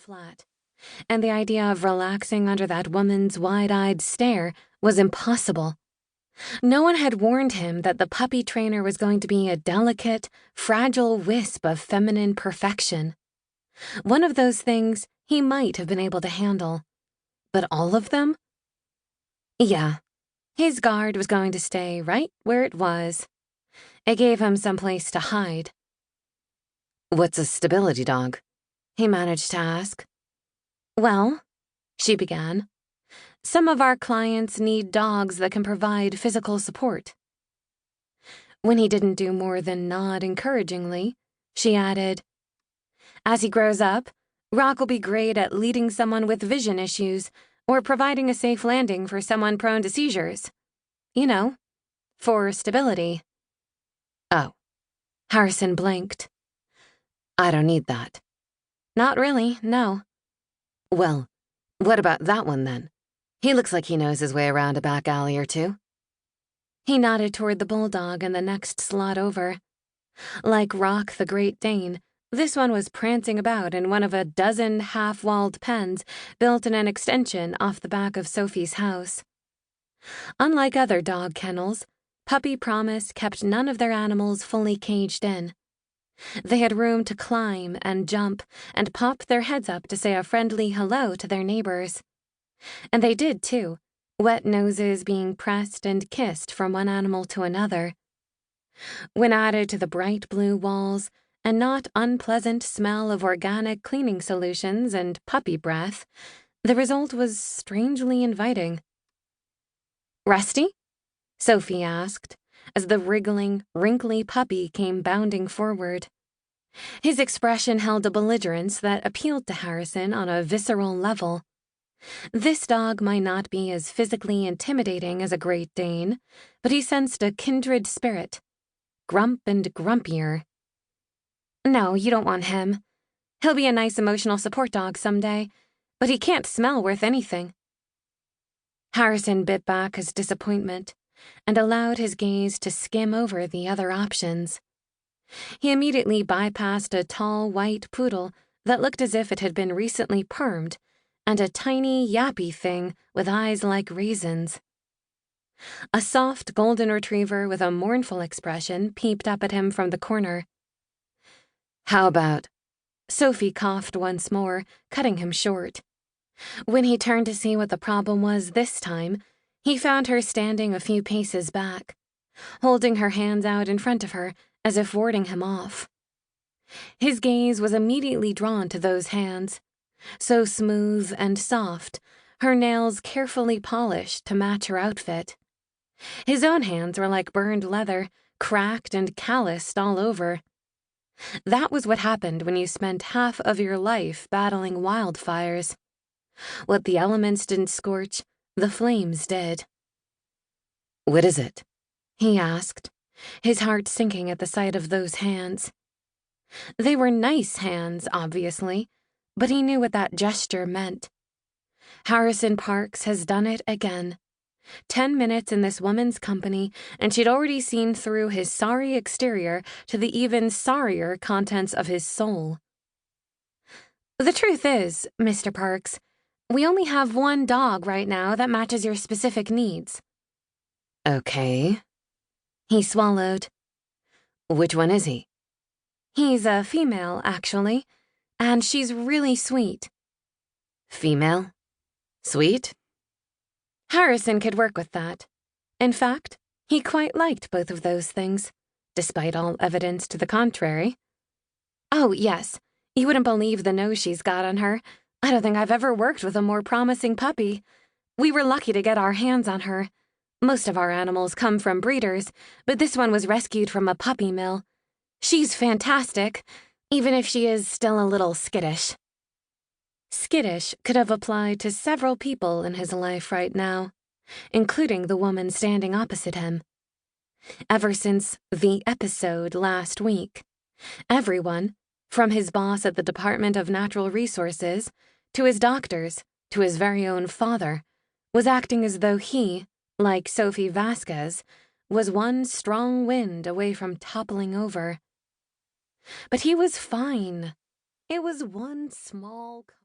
flat, and the idea of relaxing under that woman's wide-eyed stare was impossible. No one had warned him that the puppy trainer was going to be a delicate, fragile wisp of feminine perfection. One of those things he might have been able to handle. But all of them? Yeah, his guard was going to stay right where it was. It gave him some place to hide. "What's a stability dog?" he managed to ask. "Well," she began, "some of our clients need dogs that can provide physical support." When he didn't do more than nod encouragingly, she added, "As he grows up, Rock will be great at leading someone with vision issues or providing a safe landing for someone prone to seizures. You know, for stability." "Oh." Harrison blinked. "I don't need that." "Not really, no." "Well, what about that one then? He looks like he knows his way around a back alley or two." He nodded toward the bulldog in the next slot over. Like Rock the Great Dane, this one was prancing about in one of a dozen half-walled pens built in an extension off the back of Sophie's house. Unlike other dog kennels, Puppy Promise kept none of their animals fully caged in. They had room to climb and jump and pop their heads up to say a friendly hello to their neighbors. And they did, too, wet noses being pressed and kissed from one animal to another. When added to the bright blue walls and not unpleasant smell of organic cleaning solutions and puppy breath, the result was strangely inviting. "Rusty?" Sophie asked, as the wriggling, wrinkly puppy came bounding forward. His expression held a belligerence that appealed to Harrison on a visceral level. This dog might not be as physically intimidating as a Great Dane, but he sensed a kindred spirit. Grump and grumpier. "No, you don't want him. He'll be a nice emotional support dog someday, but he can't smell worth anything." Harrison bit back his disappointment and allowed his gaze to skim over the other options. He immediately bypassed a tall white poodle that looked as if it had been recently permed and a tiny yappy thing with eyes like raisins. A soft golden retriever with a mournful expression peeped up at him from the corner. "How about—" Sophie coughed once more, cutting him short. When he turned to see what the problem was this time, he found her standing a few paces back, holding her hands out in front of her as if warding him off. His gaze was immediately drawn to those hands, so smooth and soft, her nails carefully polished to match her outfit. His own hands were like burned leather, cracked and calloused all over. That was what happened when you spent half of your life battling wildfires. What the elements didn't scorch, the flames did. "What is it?" he asked, his heart sinking at the sight of those hands. They were nice hands, obviously, but he knew what that gesture meant. Harrison Parks has done it again. 10 minutes in this woman's company, and she'd already seen through his sorry exterior to the even sorrier contents of his soul. "The truth is, Mr. Parks, we only have one dog right now that matches your specific needs." "Okay." He swallowed. "Which one is he?" "He's a female, actually, and she's really sweet." "Female? Sweet?" Harrison could work with that. In fact, he quite liked both of those things, despite all evidence to the contrary. "Oh, yes, you wouldn't believe the nose she's got on her. I don't think I've ever worked with a more promising puppy. We were lucky to get our hands on her. Most of our animals come from breeders, but this one was rescued from a puppy mill. She's fantastic, even if she is still a little skittish." Skittish could have applied to several people in his life right now, including the woman standing opposite him. Ever since the episode last week, everyone, from his boss at the Department of Natural Resources, to his doctors, to his very own father, was acting as though he, like Sophie Vasquez, was one strong wind away from toppling over. But he was fine. It was one small